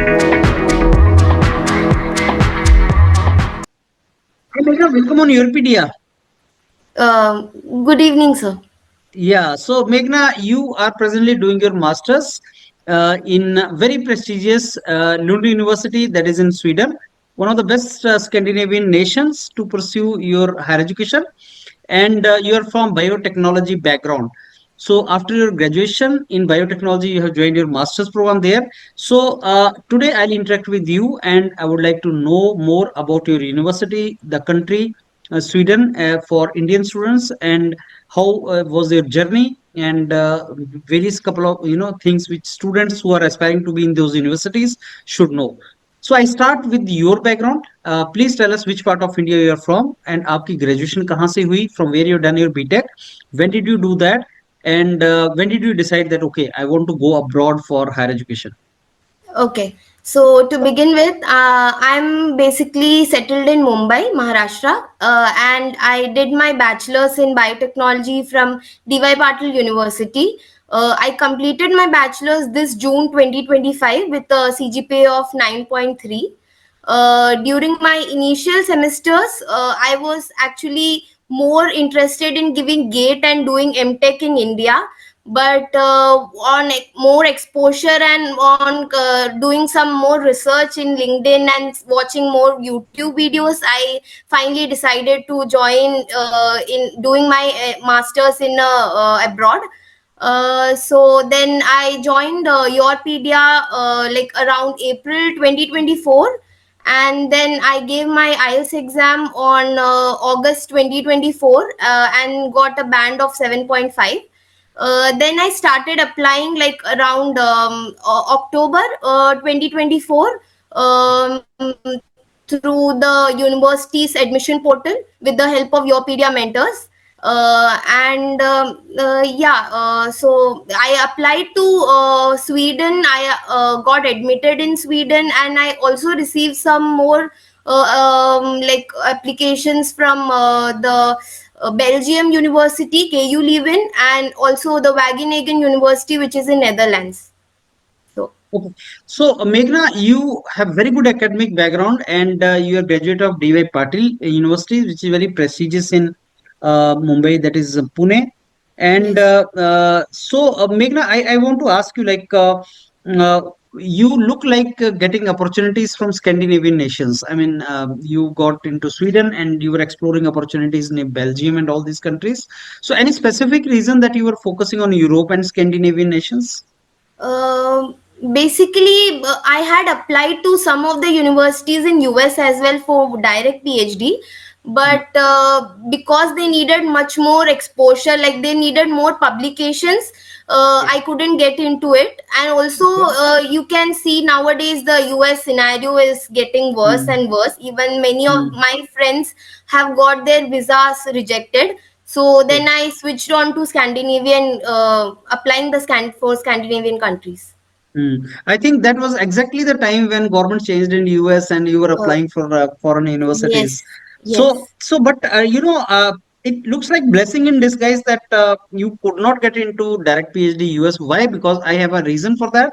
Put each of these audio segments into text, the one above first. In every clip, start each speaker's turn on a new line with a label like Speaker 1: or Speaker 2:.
Speaker 1: Hey, Meghna, welcome on YourPedia.
Speaker 2: Good evening, sir.
Speaker 1: Yeah, so Meghna, you are presently doing your master's in very prestigious Lund University, that is in Sweden, one of the best Scandinavian nations to pursue your higher education, and you are from biotechnology background. So after your graduation in biotechnology, you have joined your master's program there. So today I'll interact with you, and I would like to know more about your university, the country, Sweden, for Indian students, and how was your journey, and various couple of things which students who are aspiring to be in those universities should know. So I start with your background. Please tell us which part of India you are from, and आपकी graduation कहाँ से हुई, from where you done your BTech, when did you do that, and when did you decide that okay, I want to go abroad for higher education?
Speaker 2: Okay, so to begin with, I'm basically settled in Mumbai, Maharashtra, and I did my bachelor's in biotechnology from DY Patil University. I completed my bachelor's this June 2025 with a CGPA of 9.3. During my initial semesters, I was actually more interested in giving GATE and doing MTech in India, but on more exposure and on doing some more research in LinkedIn and watching more YouTube videos, I finally decided to join in doing my masters in abroad. So then I joined YourPedia like around April 2024, and then I gave my IELTS exam on August 2024 and got a band of 7.5. Then I started applying like around October 2024 through the university's admission portal with the help of YourPedia mentors. So I applied to Sweden. I got admitted in Sweden, and I also received some more like applications from the Belgium University, KU Leuven, and also the Wageningen University, which is in Netherlands. So
Speaker 1: Okay. So, Meghna, you have very good academic background, and you are graduate of DY Patil University, which is very prestigious in Mumbai, that is Pune. And
Speaker 2: yes.
Speaker 1: Meghna, I want to ask you, like, uh, you look like getting opportunities from Scandinavian nations. I mean, you got into Sweden and you were exploring opportunities in Belgium and all these countries. So, any specific reason that you were focusing on Europe and Scandinavian nations?
Speaker 2: Um Basically, I had applied to some of the universities in US as well for direct PhD, but because they needed much more exposure, like they needed more publications,
Speaker 1: Okay.
Speaker 2: I couldn't get into it. And also,
Speaker 1: Okay.
Speaker 2: you can see nowadays the US scenario is getting worse
Speaker 1: Mm,
Speaker 2: and worse. Even many of
Speaker 1: mm.
Speaker 2: my friends have got their visas rejected. So then
Speaker 1: Okay.
Speaker 2: I switched on to Scandinavian, applying the for Scandinavian countries.
Speaker 1: Mm. I think that was exactly the time when government changed in US and you were
Speaker 2: Uh,
Speaker 1: applying for foreign universities.
Speaker 2: yes,
Speaker 1: So,
Speaker 2: yes,
Speaker 1: but it looks like blessing in disguise that you could not get into direct PhD US. Why? Because I have a reason for that.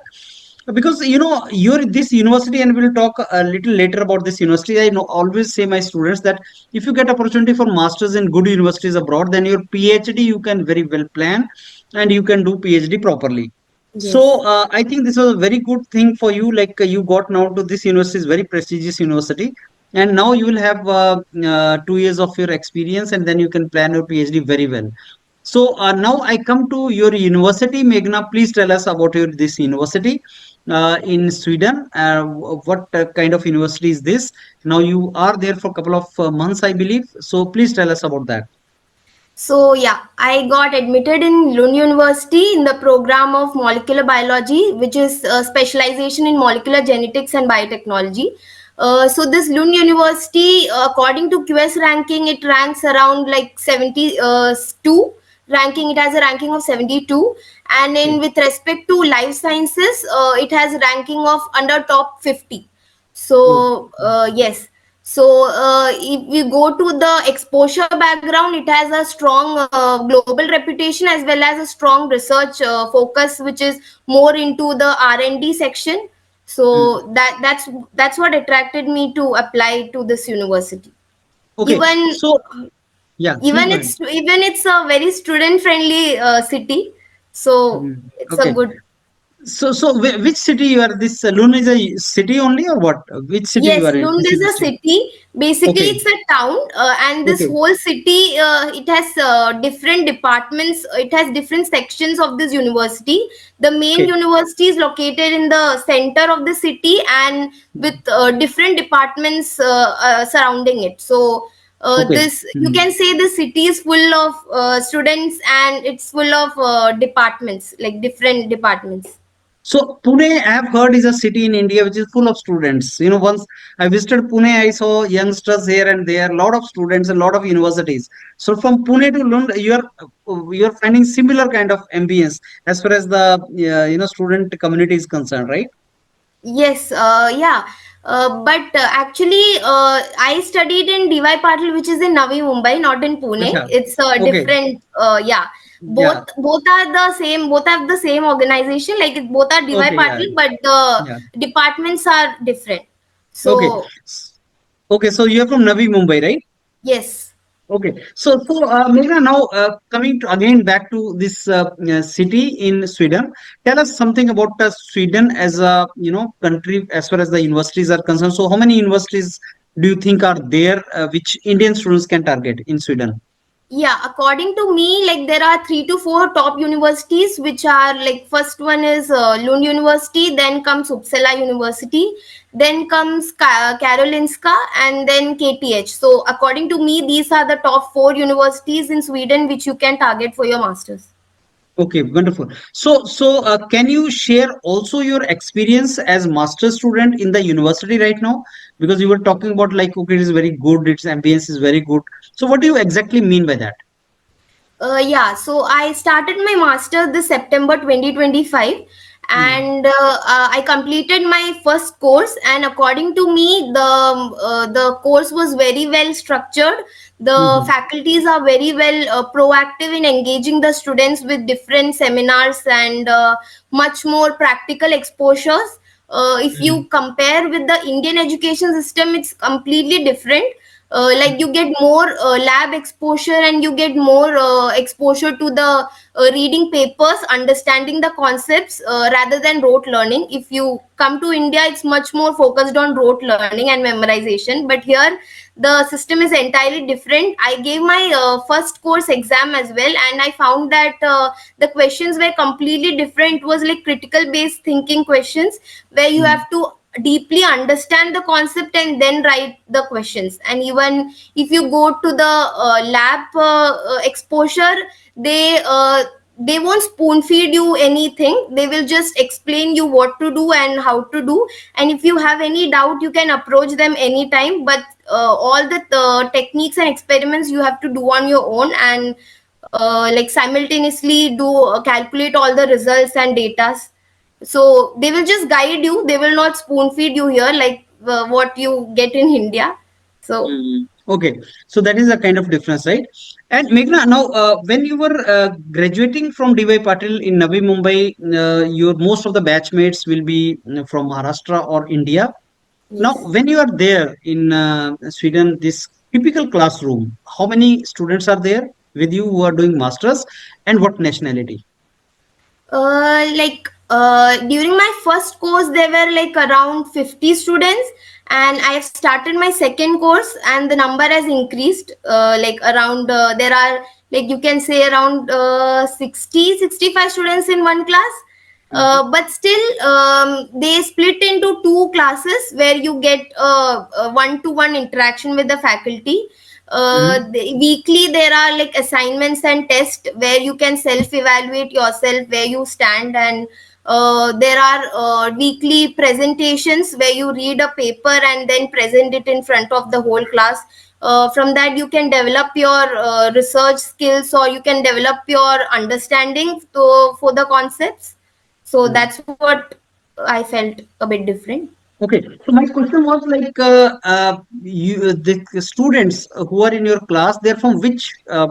Speaker 1: Because you're this university, and we'll talk a little later about this university. I know always say my students that if you get opportunity for masters in good universities abroad, then your PhD you can very well plan, and you can do PhD properly.
Speaker 2: yes.
Speaker 1: So I think this was a very good thing for you. Like you got now to this university, is very prestigious university, and now you will have 2 years of your experience, and then you can plan your PhD very well. So now I come to your university, Meghna. Please tell us about your this university in Sweden. What kind of university is this? Now you are there for a couple of months, I believe. So please tell us about that.
Speaker 2: So yeah, I got admitted in Lund University in the program of molecular biology, which is a specialization in molecular genetics and biotechnology. So this Lund University, according to QS ranking, it ranks around like 72 ranking. It has a ranking of 72, and in
Speaker 1: Okay.
Speaker 2: with respect to life sciences, it has ranking of under top 50.
Speaker 1: Oh.
Speaker 2: So yes. So if we go to the exposure background, it has a strong global reputation as well as a strong research focus, which is more into the R&D section. So that's what attracted me to apply to this university.
Speaker 1: Okay,
Speaker 2: Even
Speaker 1: so yeah, please go ahead.
Speaker 2: it's a very student friendly city, so
Speaker 1: Mhm.
Speaker 2: it's a
Speaker 1: Okay,
Speaker 2: good.
Speaker 1: so which city you are? This Lund is a city only, or what? Which city you
Speaker 2: Yes,
Speaker 1: are in?
Speaker 2: Lund
Speaker 1: This
Speaker 2: is a
Speaker 1: university.
Speaker 2: city. Basically,
Speaker 1: Okay,
Speaker 2: it's a town, and this
Speaker 1: okay,
Speaker 2: whole city it has different departments. It has different sections of this university. The main
Speaker 1: okay,
Speaker 2: university is located in the center of the city, and with different departments surrounding it. So,
Speaker 1: okay.
Speaker 2: this you
Speaker 1: Mhm.
Speaker 2: can say the city is full of students, and it's full of departments, like different departments.
Speaker 1: So Pune, I have heard, is a city in India which is full of students. Once I visited Pune, I saw youngsters here and there, a lot of students, a lot of universities. So from Pune to Lund, you are finding similar kind of ambience as far as the student community is concerned, right?
Speaker 2: Yes, yeah. But actually, I studied in DY Patil, which is in Navi Mumbai, not in Pune.
Speaker 1: Acha.
Speaker 2: It's
Speaker 1: Okay.
Speaker 2: different. Yeah,
Speaker 1: Yeah.
Speaker 2: both are the same. Both have the same organization. Like both are DY
Speaker 1: Okay. Yeah.
Speaker 2: Patil, but the
Speaker 1: Yeah.
Speaker 2: departments are different.
Speaker 1: Okay.
Speaker 2: So
Speaker 1: Okay. So you are from Navi Mumbai, right?
Speaker 2: yes.
Speaker 1: Okay, so Meghna, now coming to again back to this city in Sweden, tell us something about Sweden as a country as far as the universities are concerned. So, how many universities do you think are there which Indian students can target in Sweden?
Speaker 2: Yeah, according to me, like there are three to four top universities, which are like first one is Lund University, then comes Uppsala University, then comes Karolinska, and then KTH. So, according to me, these are the top four universities in Sweden which you can target for your masters.
Speaker 1: Okay, wonderful. So can you share also your experience as master student in the university right now? Because you were talking about like, okay, it is very good, its ambience is very good. So, what do you exactly mean by that?
Speaker 2: Yeah, so I started my master this September 2025,
Speaker 1: Hmm.
Speaker 2: and I completed my first course. And according to me, the course was very well structured. The
Speaker 1: Hmm.
Speaker 2: faculties are very well proactive in engaging the students with different seminars and much more practical exposures. If
Speaker 1: Hmm.
Speaker 2: you compare with the Indian education system, it's completely different. Like you get more lab exposure, and you get more exposure to the reading papers, understanding the concepts rather than rote learning. If you come to India, it's much more focused on rote learning and memorization, but here the system is entirely different. I gave my first course exam as well, and I found that the questions were completely different. It was like critical based thinking questions, where you
Speaker 1: Hmm.
Speaker 2: have to deeply understand the concept and then write the questions. And even if you go to the lab exposure, they uh, they won't spoon feed you anything. They will just explain you what to do and how to do, and if you have any doubt, you can approach them anytime. But all the techniques and experiments you have to do on your own, and like simultaneously do calculate all the results and datas. So they will just guide you. They will not spoon feed you here like what you get in India. So
Speaker 1: Mm. Okay, so that is a kind of difference, right? And Meghna, now when you were graduating from DY Patil in Navi Mumbai, your most of the batchmates will be from Maharashtra or India. Now,
Speaker 2: yes.
Speaker 1: when you are there in Sweden, this typical classroom, how many students are there with you who are doing masters, and what nationality?
Speaker 2: During my first course, there were like around 50 students, and I have started my second course, and the number has increased. Like around there are, like you can say, around 60-65 students in one class.
Speaker 1: Mhm.
Speaker 2: But still, they split into two classes where you get one-to-one interaction with the faculty.
Speaker 1: Mhm.
Speaker 2: Weekly there are like assignments and tests where you can self evaluate yourself where you stand, and there are weekly presentations where you read a paper and then present it in front of the whole class. From that you can develop your research skills, or you can develop your understanding for the concepts. So
Speaker 1: Mhm.
Speaker 2: that's what I felt a bit different.
Speaker 1: Okay, so my question was like, the students who are in your class, they're from which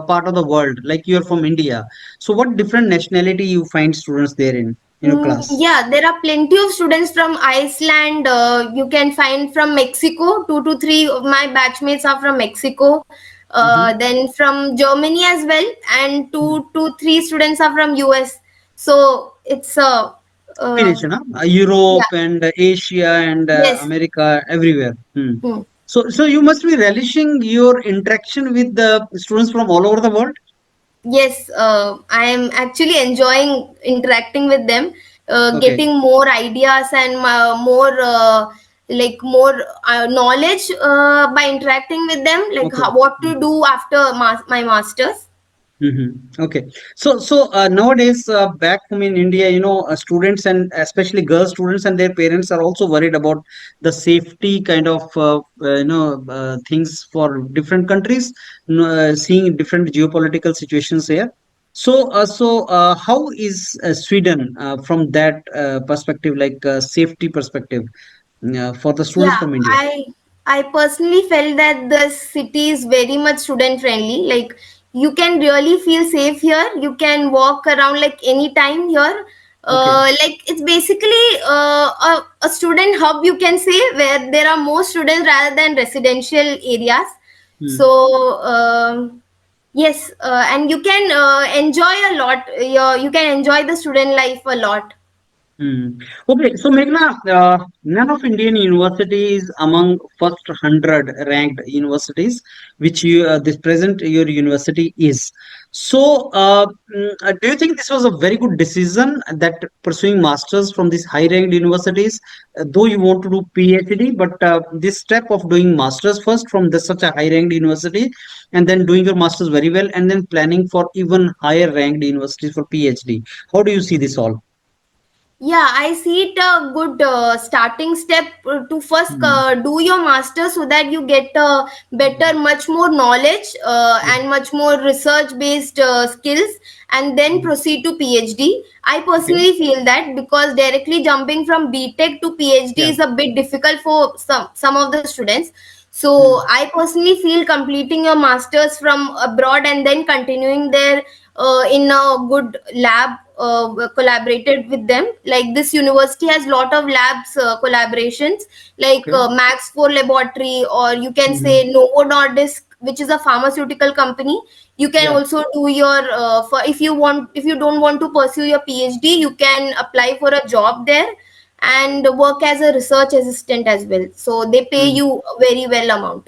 Speaker 1: part of the world? Like you are from India, so what different nationality you find students there in? in your class?
Speaker 2: Yeah, there are plenty of students from Iceland. You can find from Mexico. Two to three of my batchmates are from Mexico.
Speaker 1: Mhm.
Speaker 2: Then from Germany as well, and
Speaker 1: Mm.
Speaker 2: two to three students are from US. So it's uh,
Speaker 1: Combination, huh?
Speaker 2: yeah,
Speaker 1: Europe and Asia and
Speaker 2: yes.
Speaker 1: America, everywhere.
Speaker 2: Hmm.
Speaker 1: So you must be relishing your interaction with the students from all over the world.
Speaker 2: Yes, I am actually enjoying interacting with them,
Speaker 1: Okay.
Speaker 2: getting more ideas and more more knowledge by interacting with them, like
Speaker 1: Okay.
Speaker 2: what to do after my masters.
Speaker 1: Okay. So nowadays, back home in India, students and especially girl students and their parents are also worried about the safety kind of things for different countries, seeing different geopolitical situations here. So how is Sweden from that perspective, like safety perspective, for the students
Speaker 2: Yeah,
Speaker 1: from India?
Speaker 2: I personally felt that the city is very much student friendly. Like you can really feel safe here. You can walk around like anytime here.
Speaker 1: Okay.
Speaker 2: Like it's basically a student hub, you can say, where there are more students rather than residential areas.
Speaker 1: Hmm.
Speaker 2: So yes, and you can enjoy a lot. You can enjoy the student life a lot.
Speaker 1: Hmm. Okay, so Meghna, none of Indian universities among first 100 ranked universities, which this present your university is. So, do you think this was a very good decision that pursuing masters from these high ranked universities, though you want to do PhD, but this step of doing masters first from such a high ranked university, and then doing your masters very well, and then planning for even higher ranked universities for PhD. How do you see this all?
Speaker 2: Yeah, I see it a good starting step to first
Speaker 1: Hmm.
Speaker 2: do your master so that you get better, much more knowledge
Speaker 1: Mm,
Speaker 2: and much more research based skills, and then
Speaker 1: mm.
Speaker 2: proceed to PhD. I
Speaker 1: Okay.
Speaker 2: personally feel that because directly jumping from BTech to PhD
Speaker 1: Yeah.
Speaker 2: is a bit difficult for some of the students. So
Speaker 1: Mm,
Speaker 2: I personally feel completing your masters from abroad and then continuing there in a good lab collaborated with them. Like this university has lot of labs collaborations, like
Speaker 1: okay.
Speaker 2: Max 4 Laboratory, or you can
Speaker 1: Hmm.
Speaker 2: say Novo Nordisk, which is a pharmaceutical company. You can
Speaker 1: Yeah.
Speaker 2: also do your for if you don't want to pursue your PhD, you can apply for a job there and work as a research assistant as well. So they pay
Speaker 1: Mm.
Speaker 2: you a very well amount.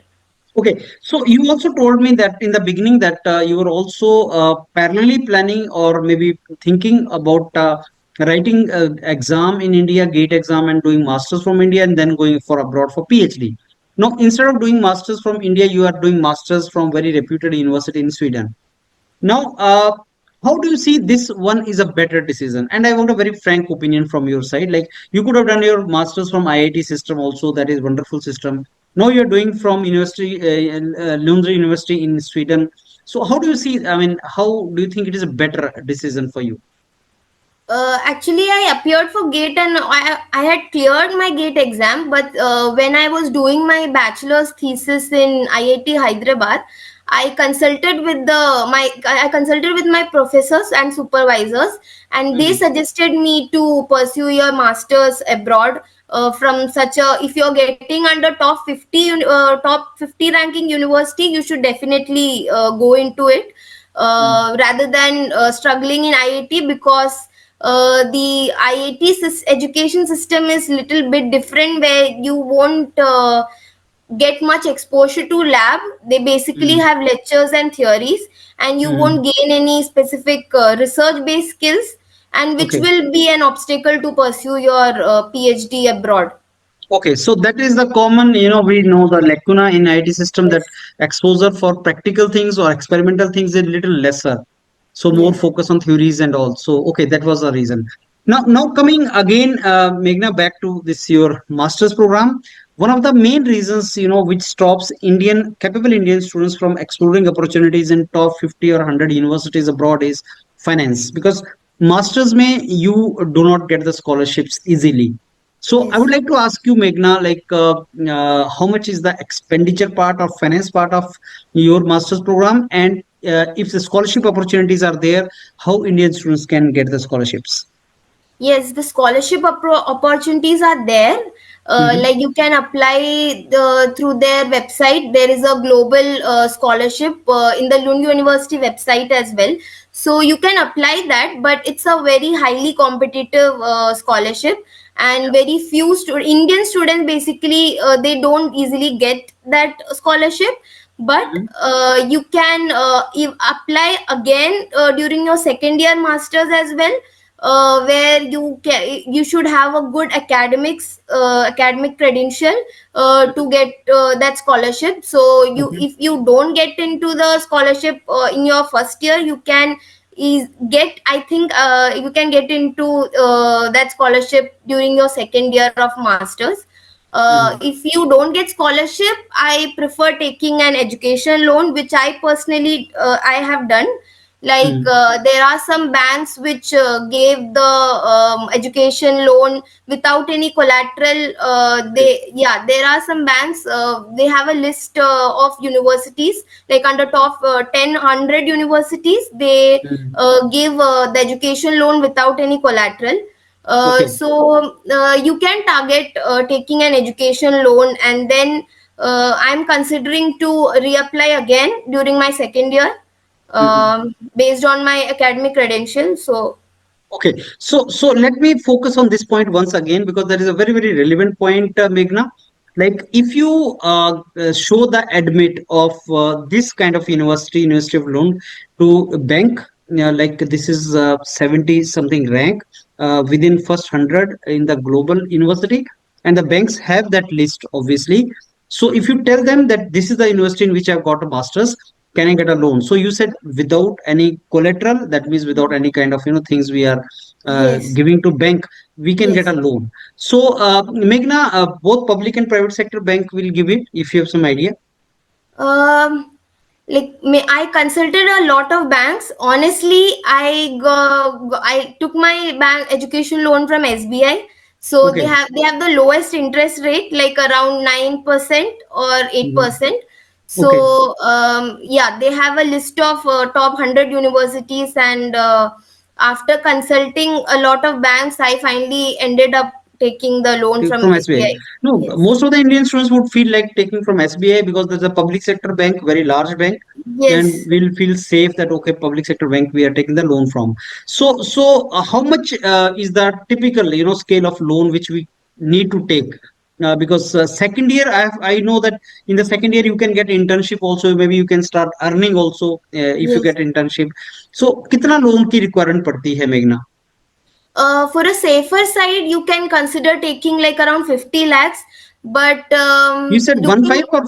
Speaker 1: Okay. So you also told me that in the beginning that you were also parallelly planning or maybe thinking about writing exam in India, GATE exam, and doing masters from India, and then going for abroad for PhD. Now, instead of doing masters from India, you are doing masters from very reputed university in Sweden. Now, how do you see this one is a better decision? And I want a very frank opinion from your side. Like you could have done your masters from IIT system also, that is wonderful system. Now you're doing from University Lund University in Sweden. So how do you see? I mean, how do you think it is a better decision for you?
Speaker 2: Actually, I appeared for GATE and I had cleared my GATE exam. But when I was doing my bachelor's thesis in IIT Hyderabad, I consulted with my professors and supervisors, and they
Speaker 1: Mm,
Speaker 2: suggested me to pursue your masters abroad. From such a, if you're getting under top 50 ranking university, you should definitely go into it
Speaker 1: mm,
Speaker 2: rather than struggling in IIT, because the IIT education system is little bit different, where you won't get much exposure to lab. They basically
Speaker 1: mm,
Speaker 2: have lectures and theories, and you
Speaker 1: mm.
Speaker 2: won't gain any specific research based skills, and which
Speaker 1: Okay.
Speaker 2: will be an obstacle to pursue your PhD abroad.
Speaker 1: Okay, so that is the common, we know the lacuna in IT system that
Speaker 2: Yes.
Speaker 1: exposure for practical things or experimental things is little lesser. So more
Speaker 2: Yes.
Speaker 1: focus on theories and all. So okay, that was the reason. Now coming again, Meghna, back to this your master's program. One of the main reasons, which stops capable Indian students from exploring opportunities in top 50 or 100 universities abroad is finance. Because masters may you do not get the scholarships easily, so I would
Speaker 2: Yes.
Speaker 1: like to ask you, Meghna, like how much is the expenditure part or finance part of your master's program, and if the scholarship opportunities are there, how Indian students can get the scholarships?
Speaker 2: Yes, the scholarship opportunities are there.
Speaker 1: Mm-hmm.
Speaker 2: Like you can apply through their website. There is a global scholarship in the Lund University website as well. So you can apply that, but it's a very highly competitive scholarship, and very few Indian students basically they don't easily get that scholarship. But
Speaker 1: Mm-hmm.
Speaker 2: you can apply again during your second year masters as well, where you should have a good academic credential to get that scholarship. So you,
Speaker 1: Okay.
Speaker 2: if you don't get into the scholarship in your first year, you can get, I think you can get into that scholarship during your second year of masters.
Speaker 1: Mm-hmm.
Speaker 2: If you don't get scholarship, I prefer taking an education loan, which I personally I have done. Like there are some banks which gave the education loan without any collateral.
Speaker 1: Okay.
Speaker 2: They, yeah, there are some banks, they have a list of universities, like under top 10 100 universities, they
Speaker 1: Mm-hmm.
Speaker 2: give the education loan without any collateral.
Speaker 1: Okay.
Speaker 2: So you can target taking an education loan, and then I'm considering to reapply again during my second year,
Speaker 1: Mm-hmm.
Speaker 2: based on my academic credentials. So
Speaker 1: Okay, so let me focus on this point once again because that is a very very relevant point, Meghna. Like if you show the admit of this kind of University of Lund to a bank, like this is 70 something rank within first 100 in the global university, and the banks have that list obviously. So if you tell them that this is the university in which I've got a master's, can I get a loan? So you said without any collateral, that means without any kind of things we are
Speaker 2: yes,
Speaker 1: giving to bank, we can get a
Speaker 2: yes.
Speaker 1: loan. So Meghna, both public and private sector bank will give it if you have some idea.
Speaker 2: Um, I consulted a lot of banks. Honestly, I took my bank education loan from SBI. So
Speaker 1: Okay.
Speaker 2: they have the lowest interest rate, like around 9% or
Speaker 1: Mhm.
Speaker 2: 8%.
Speaker 1: Okay.
Speaker 2: So yeah, they have a list of top 100 universities, and after consulting a lot of banks, I finally ended up taking the loan
Speaker 1: Take
Speaker 2: from
Speaker 1: from SBI.
Speaker 2: SBI.
Speaker 1: No,
Speaker 2: Yes.
Speaker 1: most of the Indian students would feel like taking from SBI because there's a public sector bank, very large bank, and
Speaker 2: Yes.
Speaker 1: we'll feel safe that okay, public sector bank we are taking the loan from. So how much is the typical scale of loan which we need to take? Because second year, I know that in the second year you can get internship also. Maybe you can start earning also if you
Speaker 2: Yes.
Speaker 1: get internship. So कितना loan की requirement पड़ती है मेघना?
Speaker 2: For a safer side, you can consider taking like around 50 lakhs. But
Speaker 1: You said one five
Speaker 2: looking
Speaker 1: or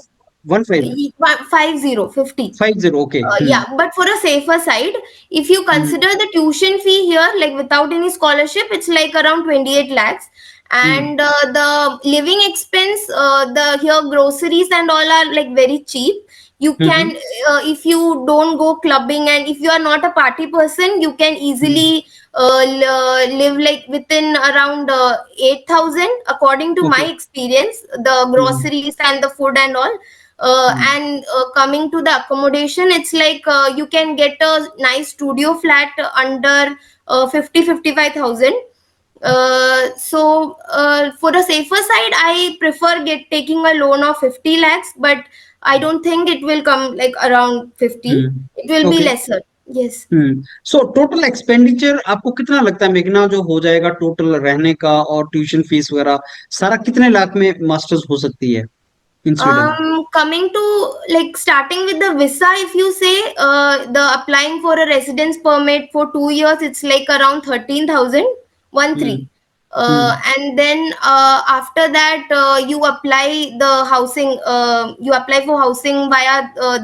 Speaker 1: 1.5?
Speaker 2: 50.
Speaker 1: 50. Okay.
Speaker 2: Yeah, but for a safer side, if you
Speaker 1: Hmm.
Speaker 2: consider the tuition fee here, like without any scholarship, it's like around 28 lakhs.
Speaker 1: Hmm.
Speaker 2: And the living expense, the here groceries and all are like very cheap. You can,
Speaker 1: Hmm.
Speaker 2: if you don't go clubbing, and if you are not a party person, you can
Speaker 1: Hmm.
Speaker 2: easily live like within around 8,000, according to my
Speaker 1: Okay.
Speaker 2: experience, the
Speaker 1: Hmm.
Speaker 2: groceries and the food and all.
Speaker 1: Hmm.
Speaker 2: And coming to the accommodation, it's like you can get a nice studio flat under 55,000. So for the safer side, I prefer get taking a loan of 50 lakhs, but I don't think it will come like around 50.
Speaker 1: Hmm.
Speaker 2: It will be
Speaker 1: Okay.
Speaker 2: lesser. Yes.
Speaker 1: So total expenditure आपको कितना लगता है मेघना जो हो जाएगा total रहने का और ट्यूशन फीस वगैरह सारा कितने लाख में मास्टर्स हो सकती है इन Sweden?
Speaker 2: Coming to like starting with the visa, if you say the applying for a residence permit for 2 years, it's like around 13,000, 1 3.
Speaker 1: Hmm. Hmm.
Speaker 2: And then after that, you apply the housing. You apply for housing via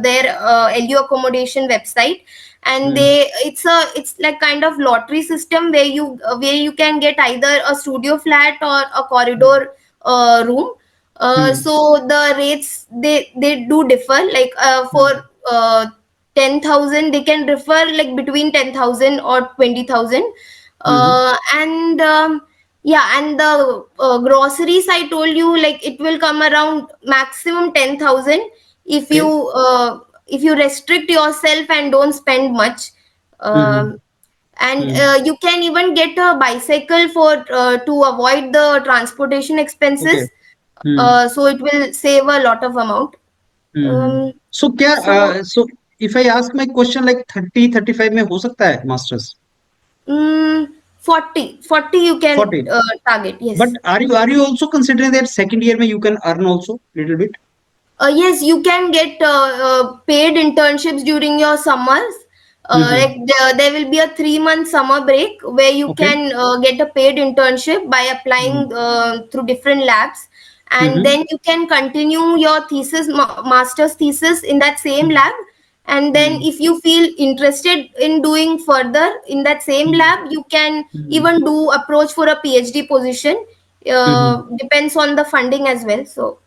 Speaker 2: their LU accommodation website, and
Speaker 1: hmm.
Speaker 2: it's like kind of lottery system where you can get either a studio flat or a corridor room.
Speaker 1: Hmm.
Speaker 2: So the rates, they do differ. Like
Speaker 1: hmm.
Speaker 2: for 10,000, they can differ like between 10,000 or 20,000.
Speaker 1: Hmm.
Speaker 2: And yeah, and the groceries, I told you, like it will come around maximum 10,000,
Speaker 1: okay.
Speaker 2: if you restrict yourself and don't spend much.
Speaker 1: Hmm.
Speaker 2: Um, and
Speaker 1: Hmm.
Speaker 2: you can even get a bicycle for to avoid the transportation
Speaker 1: Okay.
Speaker 2: expenses,
Speaker 1: Hmm.
Speaker 2: so it will save a lot of amount.
Speaker 1: Hmm.
Speaker 2: um,
Speaker 1: So क्या
Speaker 2: so
Speaker 1: so if I ask my question like 30-35 में हो सकता है masters?
Speaker 2: mm, 40 you can
Speaker 1: 40.
Speaker 2: target,
Speaker 1: But
Speaker 2: yes.
Speaker 1: are you also considering that second year में you can earn also little bit?
Speaker 2: Yes, you can get paid internships during your summers.
Speaker 1: Mm-hmm.
Speaker 2: Like there will be a 3 month summer break where you
Speaker 1: Okay.
Speaker 2: can get a paid internship by applying through different labs, and
Speaker 1: Mm-hmm.
Speaker 2: then you can continue your thesis, master's thesis in that same lab. And then, if you feel interested in doing further in that same lab, you can even do approach for a PhD position.
Speaker 1: Mm-hmm.
Speaker 2: Depends on the funding as well. So.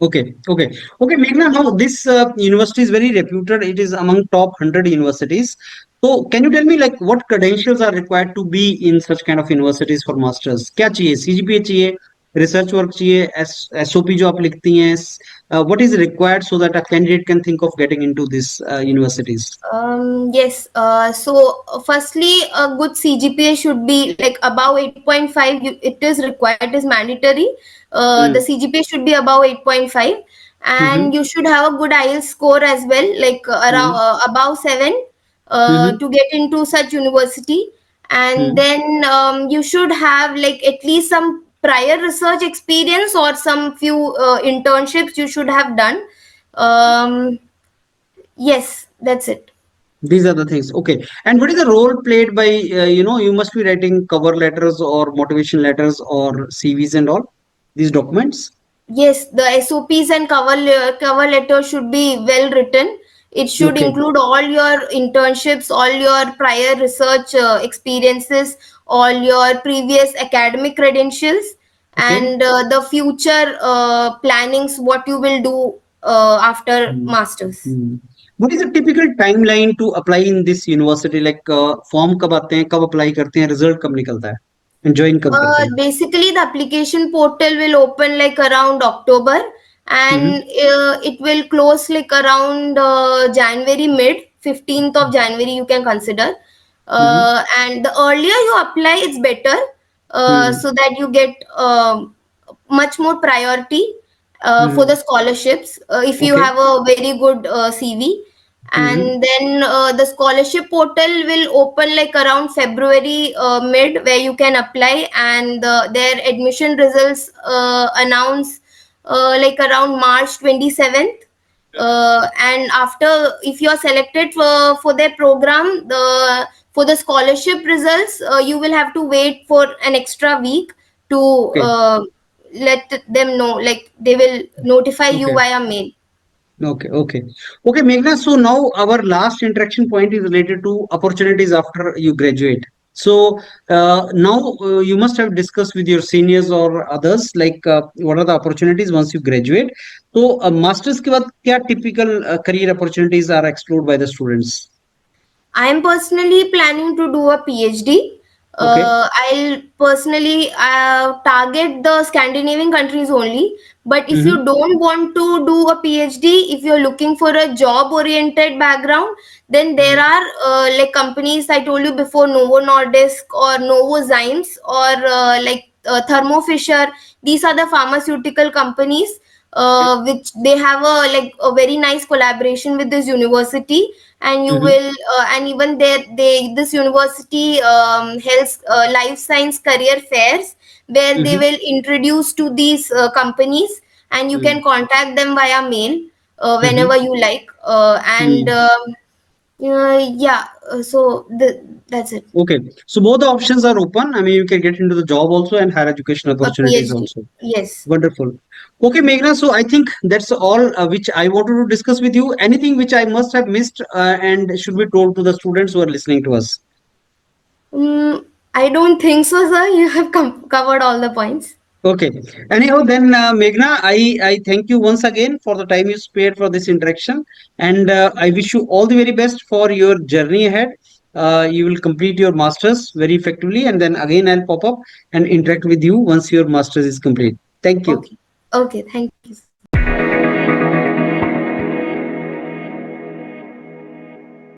Speaker 1: Okay, okay, okay, Meghna. Now this university is very reputed. It is among top 100 universities. So can you tell me like what credentials are required to be in such kind of universities for masters? क्या चाहिए? CGPA चाहिए, research work चाहिए, SOP जो आप लिखती हैं. What is required so that a candidate can think of getting into these universities?
Speaker 2: Yes. Firstly, a good CGPA should be like above 8.5. It is required, it is mandatory. The
Speaker 1: Mm.
Speaker 2: CGPA should be above 8.5,
Speaker 1: Mm-hmm.
Speaker 2: and you should have a good IELTS score as well, like around
Speaker 1: Mm-hmm.
Speaker 2: above 7,
Speaker 1: Mm-hmm.
Speaker 2: to get into such university. And
Speaker 1: Mm.
Speaker 2: then you should have like at least some prior research experience or some few internships you should have done. Um, yes, that's it.
Speaker 1: These are the things. Okay. And what is the role played by, you must be writing cover letters or motivation letters or CVs and all these documents.
Speaker 2: Yes, the SOPs and cover letter should be well written. It should
Speaker 1: Okay.
Speaker 2: include all your internships, all your prior research experiences, all your previous academic credentials,
Speaker 1: Okay.
Speaker 2: and the future plannings, what you will do after
Speaker 1: Hmm.
Speaker 2: masters.
Speaker 1: Hmm. What is the typical timeline to apply in this university? Like form कब आते हैं, कब apply करते हैं, result कब निकलता है, and join कब करते हैं?
Speaker 2: Basically, the application portal will open like around October,
Speaker 1: Mm-hmm.
Speaker 2: and it will close like around January mid, 15th of January, you can consider.
Speaker 1: Mm-hmm.
Speaker 2: And the earlier you apply, it's better,
Speaker 1: Mm-hmm.
Speaker 2: so that you get much more priority for
Speaker 1: Mm-hmm.
Speaker 2: the scholarships if you
Speaker 1: Okay.
Speaker 2: have a very good CV.
Speaker 1: Mm-hmm.
Speaker 2: And then the scholarship portal will open like around February mid, where you can apply, and their admission results announce like around March 27th. And after, if you are selected for their program, for the scholarship results, you will have to wait for an extra week to
Speaker 1: Okay.
Speaker 2: let them know, like they will notify you
Speaker 1: Okay.
Speaker 2: via mail.
Speaker 1: Okay, okay. Okay, Meghna, so now our last interaction point is related to opportunities after you graduate. So now you must have discussed with your seniors or others like what are the opportunities once you graduate. So masters के बाद क्या typical career opportunities are explored by the students?
Speaker 2: I am personally planning to do a PhD.
Speaker 1: Okay.
Speaker 2: I'll personally target the Scandinavian countries only. But if
Speaker 1: Mm-hmm.
Speaker 2: you don't want to do a PhD, if you're looking for a job oriented background, then there are like companies I told you before, Novo Nordisk or Novozymes, or like Thermo Fisher. These are the pharmaceutical companies which they have a like a very nice collaboration with this university. And you
Speaker 1: Mm-hmm.
Speaker 2: will and even there, this university has life science career fairs where they
Speaker 1: Mm-hmm.
Speaker 2: will introduce to these companies, and you can contact them via mail
Speaker 1: Mm-hmm.
Speaker 2: whenever you like. And
Speaker 1: Mm-hmm.
Speaker 2: yeah, that's it.
Speaker 1: Okay, so both the options are open. I mean, you can get into the job also and higher education
Speaker 2: A
Speaker 1: opportunities
Speaker 2: PhD,
Speaker 1: also.
Speaker 2: yes.
Speaker 1: Wonderful. Okay, Meghna. So I think that's all which I wanted to discuss with you. Anything which I must have missed and should be told to the students who are listening to us.
Speaker 2: I don't think so, sir. You have covered all the points.
Speaker 1: Okay. Anyhow, then Meghna, I thank you once again for the time you spared for this interaction, and I wish you all the very best for your journey ahead. You will complete your masters very effectively, and then again I'll pop up and interact with you once your masters is complete. Thank you.
Speaker 2: Okay. Okay. Thank you.